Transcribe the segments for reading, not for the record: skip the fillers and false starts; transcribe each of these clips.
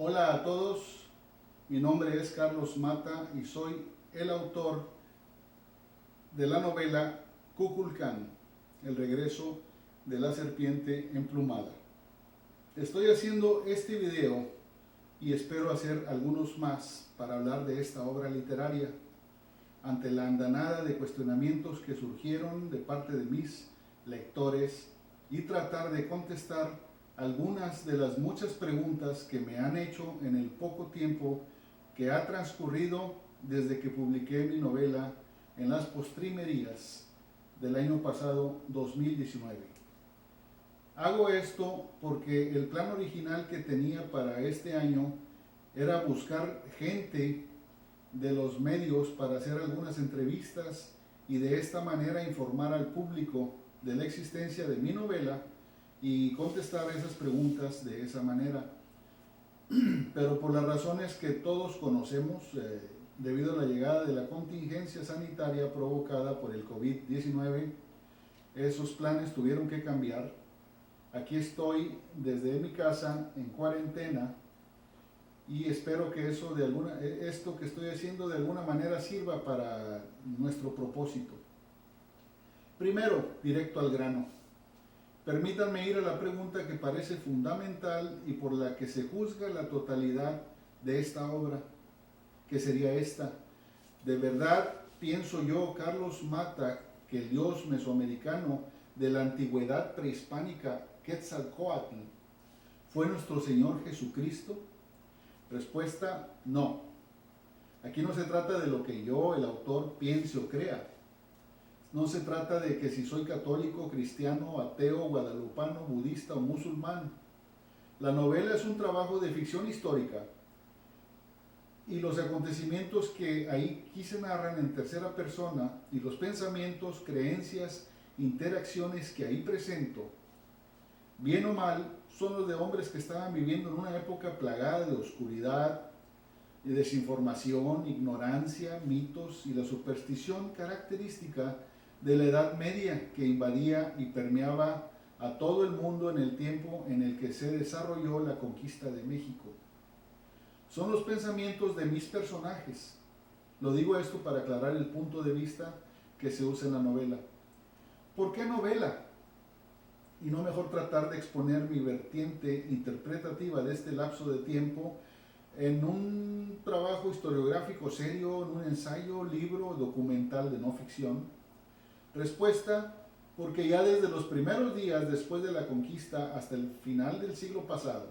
Hola a todos, mi nombre es Carlos Mata y soy el autor de la novela Kukulcán, el regreso de la serpiente emplumada. Estoy haciendo este video y espero hacer algunos más para hablar de esta obra literaria ante la andanada de cuestionamientos que surgieron de parte de mis lectores y tratar de contestar algunas de las muchas preguntas que me han hecho en el poco tiempo que ha transcurrido desde que publiqué mi novela en las postrimerías del año pasado 2019. Hago esto porque el plan original que tenía para este año era buscar gente de los medios para hacer algunas entrevistas y de esta manera informar al público de la existencia de mi novela y contestar esas preguntas de esa manera. Pero por las razones que todos conocemos, debido a la llegada de la contingencia sanitaria provocada por el COVID-19, esos planes tuvieron que cambiar. Aquí estoy desde mi casa en cuarentena y espero que esto que estoy haciendo de alguna manera sirva para nuestro propósito. Primero, directo al grano. Permítanme ir a la pregunta que parece fundamental y por la que se juzga la totalidad de esta obra, que sería esta. ¿De verdad pienso yo, Carlos Mata, que el dios mesoamericano de la antigüedad prehispánica, Quetzalcóatl, fue nuestro Señor Jesucristo? Respuesta: no. Aquí no se trata de lo que yo, el autor, piense o crea. No se trata de que si soy católico, cristiano, ateo, guadalupano, budista o musulmán. La novela es un trabajo de ficción histórica y los acontecimientos que ahí se narran en tercera persona y los pensamientos, creencias, interacciones que ahí presento, bien o mal, son los de hombres que estaban viviendo en una época plagada de oscuridad, de desinformación, ignorancia, mitos y la superstición característica de la Edad Media que invadía y permeaba a todo el mundo en el tiempo en el que se desarrolló la conquista de México. Son los pensamientos de mis personajes. Lo digo esto para aclarar el punto de vista que se usa en la novela. ¿Por qué novela? Y no mejor tratar de exponer mi vertiente interpretativa de este lapso de tiempo en un trabajo historiográfico serio, en un ensayo, libro, documental de no ficción. Respuesta: porque ya desde los primeros días después de la conquista hasta el final del siglo pasado,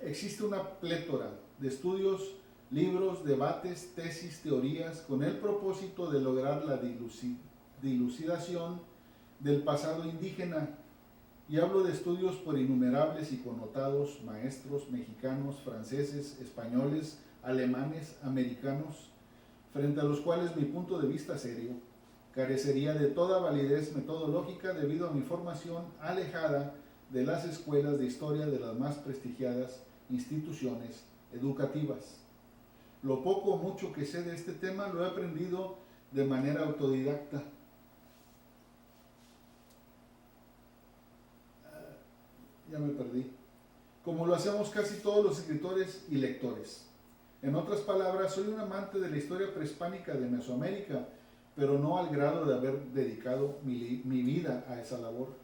existe una plétora de estudios, libros, debates, tesis, teorías, con el propósito de lograr la dilucidación del pasado indígena. Y hablo de estudios por innumerables y connotados maestros mexicanos, franceses, españoles, alemanes, americanos, frente a los cuales mi punto de vista serio carecería de toda validez metodológica debido a mi formación alejada de las escuelas de historia de las más prestigiadas instituciones educativas. Lo poco o mucho que sé de este tema lo he aprendido de manera autodidacta. Ya me perdí. Como lo hacemos casi todos los escritores y lectores. En otras palabras, soy un amante de la historia prehispánica de Mesoamérica, pero no al grado de haber dedicado mi vida a esa labor.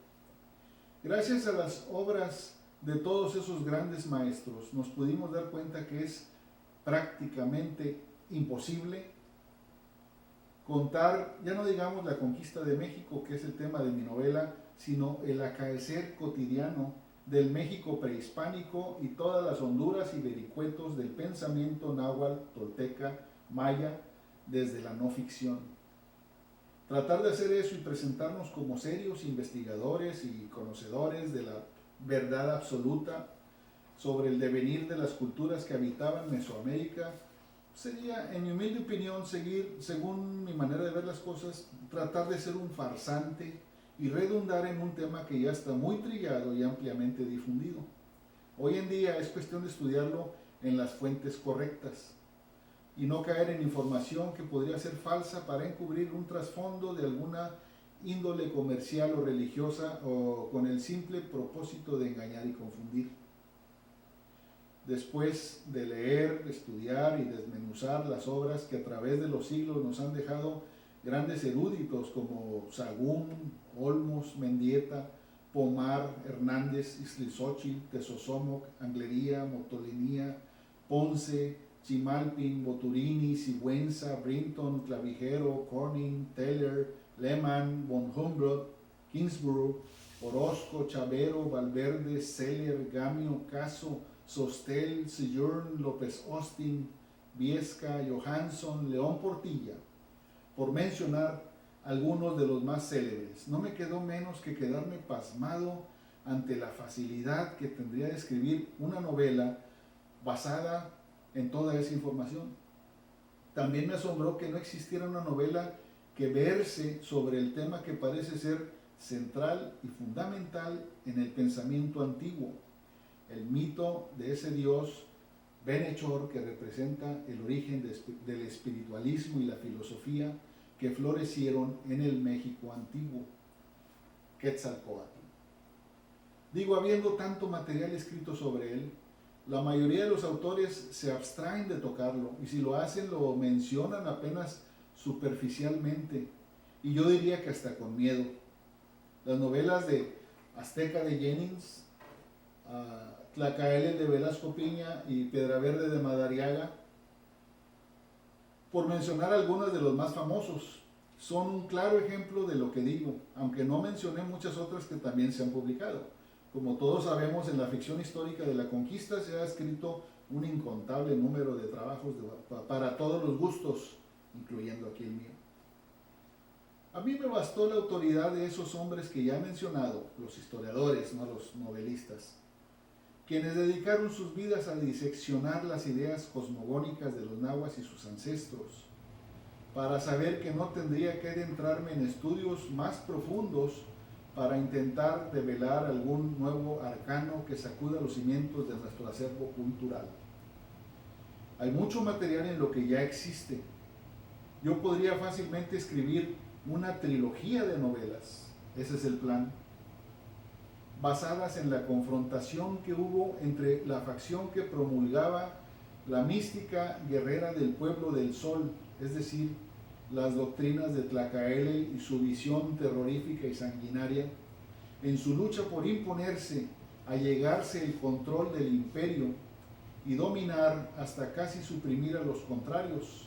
Gracias a las obras de todos esos grandes maestros, nos pudimos dar cuenta que es prácticamente imposible contar, ya no digamos la conquista de México, que es el tema de mi novela, sino el acaecer cotidiano del México prehispánico y todas las honduras y vericuetos del pensamiento náhuatl, tolteca, maya, desde la no ficción. Tratar de hacer eso y presentarnos como serios investigadores y conocedores de la verdad absoluta sobre el devenir de las culturas que habitaban Mesoamérica sería, en mi humilde opinión, seguir, según mi manera de ver las cosas, tratar de ser un farsante y redundar en un tema que ya está muy trillado y ampliamente difundido. Hoy en día es cuestión de estudiarlo en las fuentes correctas y no caer en información que podría ser falsa para encubrir un trasfondo de alguna índole comercial o religiosa o con el simple propósito de engañar y confundir. después de leer, estudiar y desmenuzar las obras que a través de los siglos nos han dejado grandes eruditos como Sahagún, Olmos, Mendieta, Pomar, Hernández, Ixtlilxóchitl, Tezosomoc, Anglería, Motolinía, Ponce, Chimalpin, Boturini, Sigüenza, Brinton, Clavijero, Corning, Teller, Lehmann, von Humboldt, Kingsborough, Orozco, Chavero, Valverde, Seller, Gamio, Caso, Sostel, Sillurn, López Austin, Viesca, Johansson, León Portilla, por mencionar algunos de los más célebres. No me quedó menos que quedarme pasmado ante la facilidad que tendría de escribir una novela basada en toda esa información. También me asombró que no existiera una novela que verse sobre el tema que parece ser central y fundamental en el pensamiento antiguo, el mito de ese dios benhechor que representa el origen del espiritualismo y la filosofía que florecieron en el México antiguo, Quetzalcóatl. Digo, habiendo tanto material escrito sobre él, la mayoría de los autores se abstraen de tocarlo, y si lo hacen lo mencionan apenas superficialmente, y yo diría que hasta con miedo. Las novelas de Azteca de Jennings, Tlacaele de Velasco Piña y Piedraverde de Madariaga, por mencionar algunas de los más famosos, son un claro ejemplo de lo que digo, aunque no mencioné muchas otras que también se han publicado. Como todos sabemos, en la ficción histórica de la conquista se ha escrito un incontable número de trabajos para todos los gustos, incluyendo aquí el mío. A mí me bastó la autoridad de esos hombres que ya he mencionado, los historiadores, no los novelistas, quienes dedicaron sus vidas a diseccionar las ideas cosmogónicas de los nahuas y sus ancestros, para saber que no tendría que adentrarme en estudios más profundos para intentar develar algún nuevo arcano que sacuda los cimientos de nuestro acervo cultural. Hay mucho material en lo que ya existe. Yo podría fácilmente escribir una trilogía de novelas, ese es el plan, basadas en la confrontación que hubo entre la facción que promulgaba la mística guerrera del pueblo del sol, es decir, las doctrinas de Tlacaele y su visión terrorífica y sanguinaria, en su lucha por imponerse, allegarse el control del imperio y dominar hasta casi suprimir a los contrarios,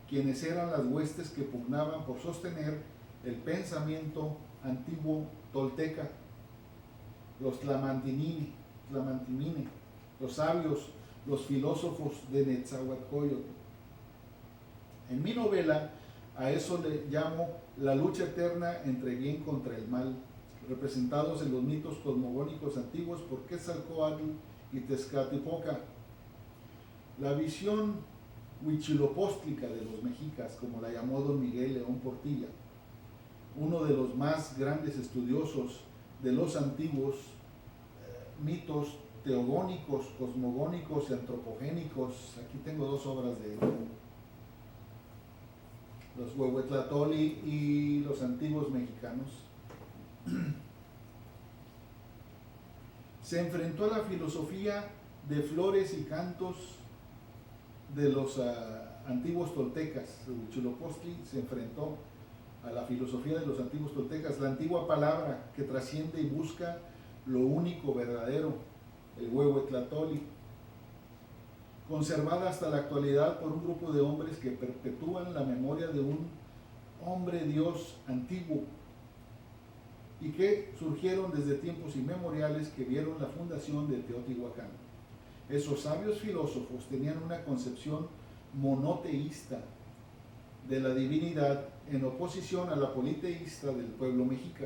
quienes eran las huestes que pugnaban por sostener el pensamiento antiguo tolteca, los tlamantinine, los sabios, los filósofos de Netzahualcóyotl. En mi novela, a eso le llamo la lucha eterna entre bien contra el mal, representados en los mitos cosmogónicos antiguos por Quetzalcóatl y Tezcatlipoca. La visión huichilopóstlica de los mexicas, como la llamó don Miguel León Portilla, uno de los más grandes estudiosos de los antiguos mitos teogónicos, cosmogónicos y antropogénicos. Aquí tengo dos obras de él, los Huehuetlatoli y los antiguos mexicanos. Se enfrentó a la filosofía de flores y cantos de los antiguos toltecas. Huitzilopochtli se enfrentó a la filosofía de los antiguos toltecas, la antigua palabra que trasciende y busca lo único verdadero, el Huehuetlatoli, conservada hasta la actualidad por un grupo de hombres que perpetúan la memoria de un hombre dios antiguo y que surgieron desde tiempos inmemoriales que vieron la fundación de Teotihuacán. Esos sabios filósofos tenían una concepción monoteísta de la divinidad en oposición a la politeísta del pueblo mexica.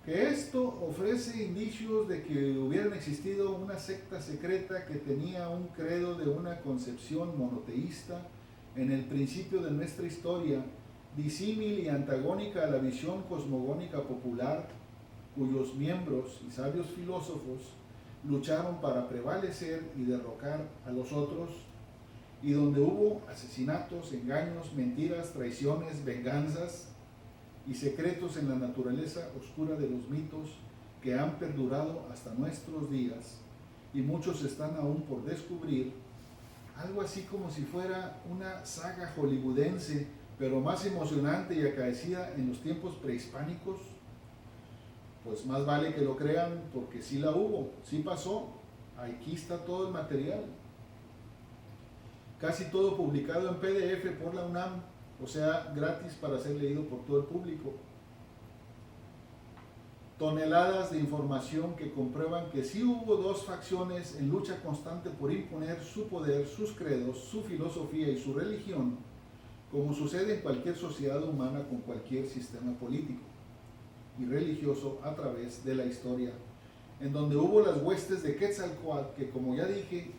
Que esto ofrece indicios de que hubieran existido una secta secreta que tenía un credo de una concepción monoteísta en el principio de nuestra historia, disímil y antagónica a la visión cosmogónica popular, cuyos miembros y sabios filósofos lucharon para prevalecer y derrocar a los otros, y donde hubo asesinatos, engaños, mentiras, traiciones, venganzas y secretos en la naturaleza oscura de los mitos que han perdurado hasta nuestros días y muchos están aún por descubrir, algo así como si fuera una saga hollywoodense, pero más emocionante y acaecida en los tiempos prehispánicos, pues más vale que lo crean, porque sí la hubo, sí pasó, aquí está todo el material. Casi todo publicado en PDF por la UNAM, o sea, gratis para ser leído por todo el público. Toneladas de información que comprueban que sí hubo dos facciones en lucha constante por imponer su poder, sus credos, su filosofía y su religión, como sucede en cualquier sociedad humana con cualquier sistema político y religioso a través de la historia, en donde hubo las huestes de Quetzalcóatl, que como ya dije,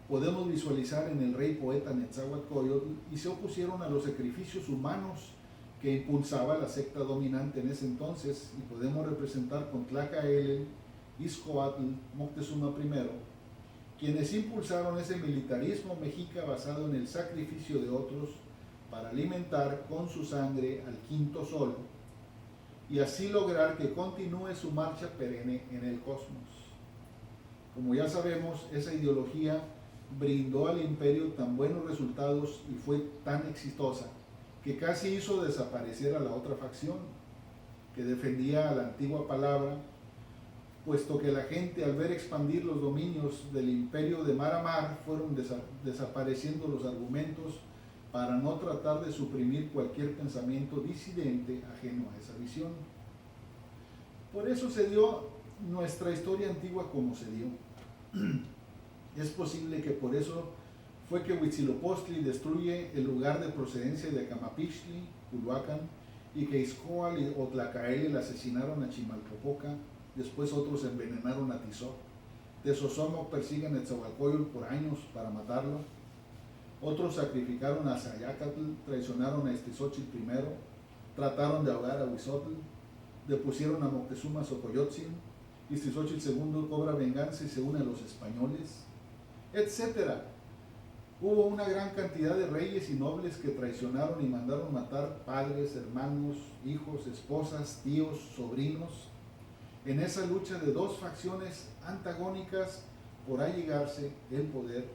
podemos visualizar en el rey poeta Netzahualcóyotl, y se opusieron a los sacrificios humanos que impulsaba la secta dominante en ese entonces, y podemos representar con Tlacaelel, Izcoatl, Moctezuma I, quienes impulsaron ese militarismo mexica basado en el sacrificio de otros para alimentar con su sangre al quinto sol y así lograr que continúe su marcha perenne en el cosmos. Como ya sabemos, esa ideología brindó al imperio tan buenos resultados y fue tan exitosa que casi hizo desaparecer a la otra facción que defendía a la antigua palabra, puesto que la gente, al ver expandir los dominios del imperio de mar a mar, fueron desapareciendo los argumentos para no tratar de suprimir cualquier pensamiento disidente ajeno a esa visión. Por eso se dio nuestra historia antigua como se dio. Es posible que por eso fue que Huitzilopochtli destruye el lugar de procedencia de Acamapixtli, Culhuacán, y que Izcóatl o Tlacaelel asesinaron a Chimalpopoca, después otros envenenaron a Tizoc. De Sosomoc persiguen a Netzahualcóyotl por años para matarlo. Otros sacrificaron a Sayacatl, traicionaron a Ixtlilxóchitl I, trataron de ahogar a Huizotl, depusieron a Moctezuma Xocoyotzin, Ixtlilxóchitl II cobra venganza y se une a los españoles, etc. Hubo una gran cantidad de reyes y nobles que traicionaron y mandaron matar padres, hermanos, hijos, esposas, tíos, sobrinos, en esa lucha de dos facciones antagónicas por allegarse el poder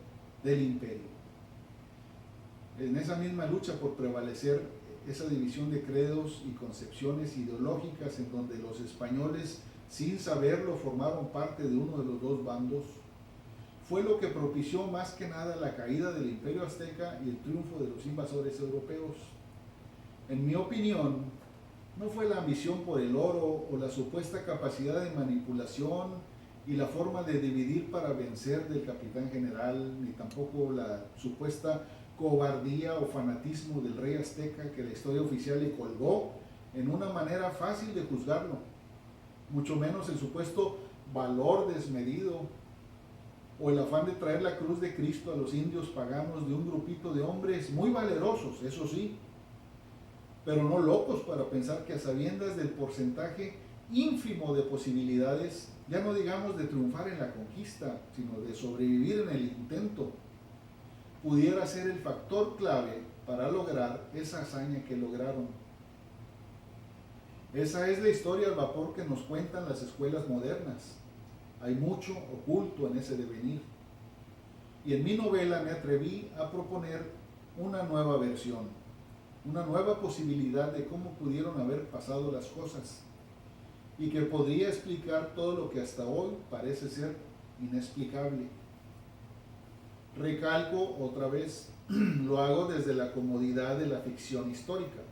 del imperio. En esa misma lucha por prevalecer esa división de credos y concepciones ideológicas en donde los españoles, sin saberlo, formaron parte de uno de los dos bandos, fue lo que propició más que nada la caída del imperio azteca y el triunfo de los invasores europeos. En mi opinión, no fue la ambición por el oro o la supuesta capacidad de manipulación y la forma de dividir para vencer del capitán general, ni tampoco la supuesta cobardía o fanatismo del rey azteca que la historia oficial le colgó en una manera fácil de juzgarlo, mucho menos el supuesto valor desmedido o el afán de traer la cruz de Cristo a los indios paganos de un grupito de hombres muy valerosos, eso sí, pero no locos para pensar que a sabiendas del porcentaje ínfimo de posibilidades, ya no digamos de triunfar en la conquista, sino de sobrevivir en el intento, pudiera ser el factor clave para lograr esa hazaña que lograron. Esa es la historia al vapor que nos cuentan las escuelas modernas. Hay mucho oculto en ese devenir. Y en mi novela me atreví a proponer una nueva versión, una nueva posibilidad de cómo pudieron haber pasado las cosas y que podría explicar todo lo que hasta hoy parece ser inexplicable. Recalco otra vez, lo hago desde la comodidad de la ficción histórica,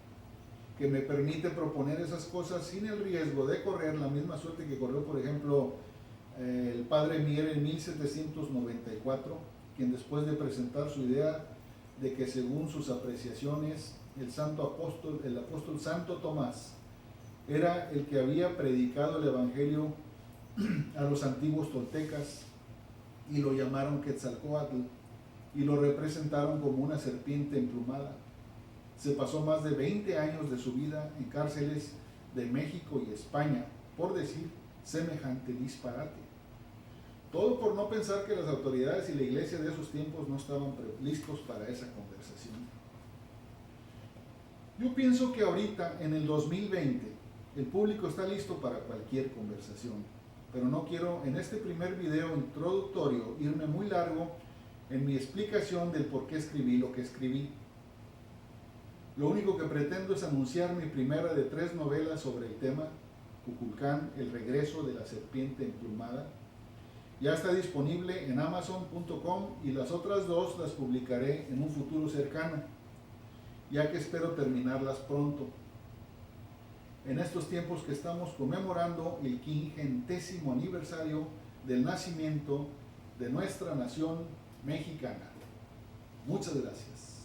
que me permite proponer esas cosas sin el riesgo de correr la misma suerte que corrió, por ejemplo, el padre Mier en 1794, quien después de presentar su idea de que según sus apreciaciones el apóstol Santo Tomás era el que había predicado el evangelio a los antiguos toltecas y lo llamaron Quetzalcóatl y lo representaron como una serpiente emplumada. Se pasó más de 20 años de su vida en cárceles de México y España por decir semejante disparate. Todo por no pensar que las autoridades y la iglesia de esos tiempos no estaban listos para esa conversación. Yo pienso que ahorita, en el 2020, el público está listo para cualquier conversación, pero no quiero en este primer video introductorio irme muy largo en mi explicación del por qué escribí lo que escribí. Lo único que pretendo es anunciar mi primera de 3 novelas sobre el tema, Kukulcán, el regreso de la serpiente emplumada. Ya está disponible en Amazon.com y las otras 2 las publicaré en un futuro cercano, ya que espero terminarlas pronto. En estos tiempos que estamos conmemorando el 500º aniversario del nacimiento de nuestra nación mexicana. Muchas gracias.